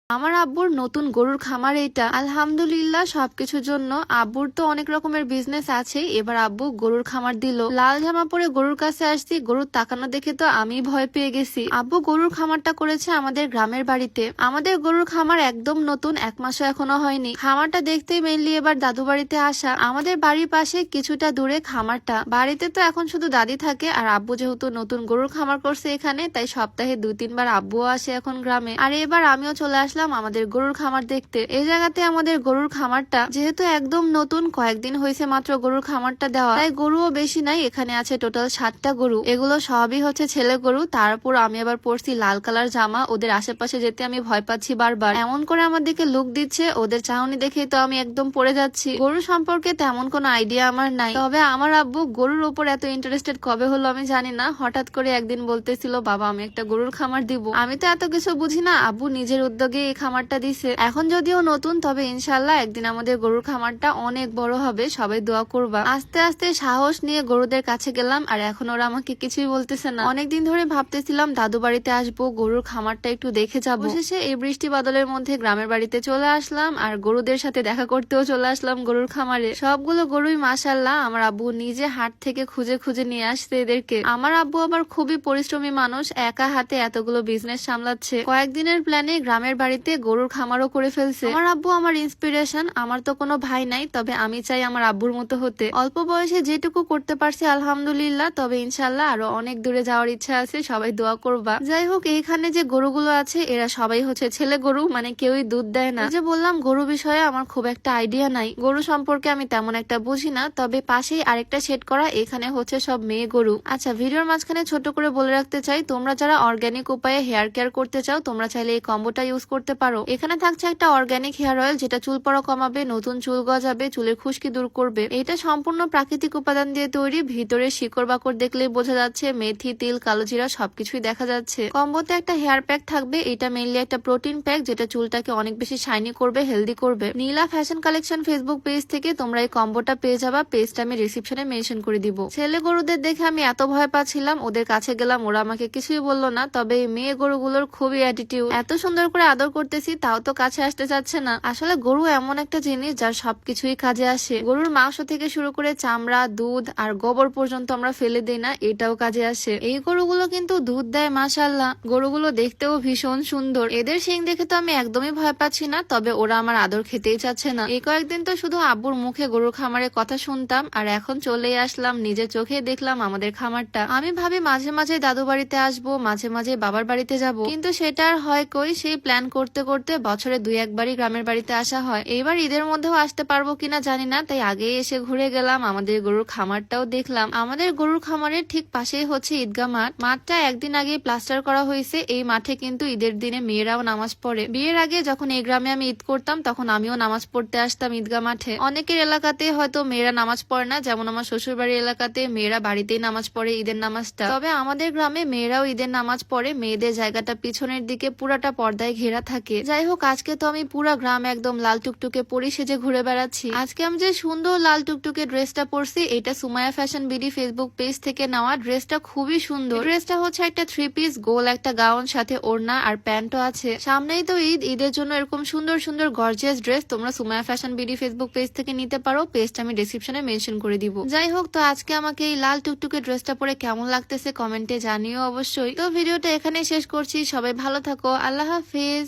আমার আব্বুর নতুন গরুর খামার এটা। আলহামদুলিল্লাহ সবকিছুর জন্য। আব্বুর তো অনেক রকমের বিজনেস আছে, এবার আব্বু গরুর খামার দিল। লাল জামা পরে গরুর কাছে আসছি, গরুর তাকানো দেখে তো আমি ভয় পেয়ে গেছি। আব্বু গরুর খামারটা করেছে আমাদের গ্রামের বাড়িতে। আমাদের গরুর খামার একদম নতুন, 1 মাসও এখনো হয়নি। খামারটা দেখতেই মেনলি এবার দাদু বাড়িতে আসা। আমাদের বাড়ির পাশে কিছুটা দূরে খামারটা। বাড়িতে তো এখন শুধু দাদি থাকে, আর আব্বু যেহেতু নতুন গরুর খামার করছে এখানে, তাই সপ্তাহে 2-3 বার আব্বুও আসে এখন গ্রামে। আর এবার আমিও চলে আসলাম আমাদের গরুর খামার দেখতে। এই জায়গাতে আমাদের গরুর খামারটা যেহেতু একদম নতুন, কয়েকদিন হয়েছে মাত্র গরুর খামারটা দেওয়া, তাই গরুও বেশি নাই। এখানে আছে টোটাল 7টা গরু। এগুলো সবই হচ্ছে ছেলে গরু। তারপর আমি আবার পরছি লাল কালার জামা। ওদের আশেপাশে যেতে আমি ভয় পাচ্ছি বারবার। এমন করে আমার দিকে লুক দিচ্ছে, ওদের চাহনি দেখে তো আমি একদম পড়ে যাচ্ছি। গরু সম্পর্কে তেমন কোনো আইডিয়া আমার নাই, তবে আমার আব্বু গরুর উপর এত ইন্টারেস্টেড কবে হলো আমি জানি না। হঠাৎ করে একদিন বলতেছিল, বাবা আমি একটা গরুর খামার দিব। আমি তো এত কিছু বুঝি না, আব্বু নিজের উদ্যোগে এই খামারটা দিছে। এখন যদিও নতুন, তবে ইনশাল্লাহ একদিন আমাদের গরুর খামারটা অনেক বড় হবে। সবাই দোয়া করবা। আস্তে আস্তে সাহস নিয়ে গরুদের কাছে গেলাম, আর এখন ওরা আমাকে কিছুই বলতেছে না। অনেকদিন ধরে ভাবতেছিলাম দাদু বাড়িতে আসবো, গরুর খামারটা একটু দেখে যাবো। অবশেষে এই বৃষ্টি বাদলের মধ্যে গ্রামের বাড়িতে চলে আসলাম, আর গরুদের সাথে দেখা করতেও চলে আসলাম গরুর খামারে। সবগুলো গরুই মাশাআল্লাহ আমার আব্বু নিজে হাট থেকে খুঁজে খুঁজে নিয়ে আসছে এদেরকে। আমার আব্বু আবার খুবই পরিশ্রমী মানুষ, একা হাতে এতগুলো বিজনেস সামলাচ্ছে। কয়েকদিনের প্ল্যানে গ্রামের বাড়িতে গরুর খামারও করে ফেলছে। আমার আব্বু আমার ইন্সপিরেশন। আমার তো কোনো ভাই নাই, তবে আমি চাই আমার আব্বুর মতো হতে। অল্প বয়সে যেটুকু করতে পারছি আলহামদুলিল্লাহ, তবে ইনশাল্লাহ আরো অনেক দূরে যাওয়ার ইচ্ছা আছে। সবাই দোয়া করবা। যাই হোক, এইখানে যে গরুগুলো আছে এরা সবাই হচ্ছে ছেলে গরু, মানে কেউই দুধ দেয় না। যে বললাম গরু বিষয়ে আমার খুব একটা আইডিয়া নাই, গরু সম্পর্কে আমি তেমন একটা বুঝি না। তবে পাশেই আরেকটা সেট করা, এখানে হচ্ছে সব মেয়ে গরু। আচ্ছা, ভিডিওর মাঝখানে ছোট করে বলে রাখতে চাই, তোমরা যারা অর্গানিক উপায়ে হেয়ার কেয়ার করতে চাও তোমরা চাইলে এই কম্বোটা ইউজ করতে পারো। এখানে থাকছে একটা অর্গানিক হেয়ার অয়েল, যেটা চুল পড়া কমাবে, নতুন চুল গজাবে, চুলের খুশকি দূর করবে। এটা সম্পূর্ণ প্রাকৃতিক উপাদান দিয়ে তৈরি। ভিতরে শিকড় বাকড় দেখলেই বোঝা যাচ্ছে, মেথি, তিল, কালোজিরা সবকিছুই দেখা যাচ্ছে। কম্বোতে একটা হেয়ার প্যাক থাকবে, এটা মেইনলি একটা প্রোটিন প্যাক, যেটা চুলটাকে অনেক বেশি শাইনি করবে, হেলদি করবে। নীলা ফ্যাশন কালেকশন ফেসবুক পেজ থেকে তোমরা এই কম্বোটা পেয়ে যাবা। পেজটা আমি রিসিপশনে মেনশন করে দিব। ছেলে গরুদের দেখে আমি এত ভয় পাচ্ছিলাম, ওদের কাছে গেলাম, ওরা আমাকে কিছুই বললো না। তবে এই মেয়ে গরুগুলোর খুবই অ্যাটিটিউড। এত সুন্দর করে আদর করতেছি, তাও তো কাছে আসতে চাচ্ছে না। আসলে গরু এমন একটা জিনিস যার সবকিছুই কাজে আসে। গরুর মাংস থেকে শুরু করে চামড়া, দুধ আর গোবর পর্যন্ত আমরা ফেলে দিই না, এটাও কাজে আসে। এই গরুগুলো কিন্তু দুধ দেয় মাশাআল্লাহ। গরুগুলো দেখতেও ভীষণ সুন্দর। এদের শিং দেখে তো আমি একদমই ভয় পাচ্ছি না, তবে ওরা আমার আদর খেতেই চাচ্ছে না। এই কয়েকদিন তো শুধু আব্বুর মুখে গরুর খামারের কথা শুনতাম, আর এখন চলে আসলাম, নিজের চোখে দেখলাম আমাদের খামারটা। আমি ভাবি মাঝে মাঝে দাদু বাড়িতে আসবো, মাঝে মাঝে বাবার বাড়িতে যাব, কিন্তু সেটা আর হয় কই। সেই প্ল্যান করতে করতে বছরে 2-1 বারই গ্রামের বাড়িতে আসা হয়। এইবার ঈদের মধ্যেও আসতে পারবো কিনা জানি না, তাই আগেই এসে ঘুরে গেলাম, আমাদের গরুর খামারটাও দেখলাম। আমাদের গরুর খামারের ঠিক পাশেই হচ্ছে ঈদগাহ মাঠ। মাঠটা একদিন আগে প্লাস্টার করা হয়েছে। এই মাঠে কিন্তু ঈদের দিনে মেয়েরাও নামাজ পড়ে। বিয়ের আগে যখন এই গ্রামে আমি ঈদ করতাম, তখন আমিও নামাজ পড়তে আসতাম ঈদগাহ মাঠে। অনেকের এলাকাতে হয়তো মেয়েরা নামাজ পড়ে না, যেমন আমার শ্বশুর বাড়ির এলাকাতে মেয়েরা বাড়িতেই নামাজ পড়ে ঈদের নামাজটা। তবে আমাদের গ্রামে মেয়েরাও ঈদের নামাজ পড়ে। মেয়েদের জায়গাটা পিছনের দিকে পুরাটা পর্দায় ঘেরা থাকে। যাই হোক, আজকে তো আমি পুরা গ্রাম একদম লাল টুকটুকে পরি সেজে ঘুরে বেড়াচ্ছি। আজকে আমি যে সুন্দর লাল টুকটুকে ড্রেসটা পরছি, এটা Sumaiya fashion BD Facebook page থেকে নেওয়া। ড্রেসটা খুবই সুন্দর। ড্রেসটা হচ্ছে একটা 3 পিস গোল একটা গাউন, সাথে ওড়না আর প্যান্টও আছে। সামনেই তো ঈদ, ঈদের জন্য এরকম সুন্দর সুন্দর গর্জিয়াস ড্রেস তোমরা Sumaiya fashion BD Facebook page থেকে নিতে পারো। পেজটা আমি ডেসক্রিপশনে মেনশন করে দিব। যাই হোক, তো আজকে আমাকে এই লাল টুকটুকে ড্রেসটা পরে কেমন লাগতেছে কমেন্টে জানিও অবশ্যই। তো ভিডিওটা এখানে শেষ করছি। সবাই ভালো থাকো, আল্লাহ হাফিজ।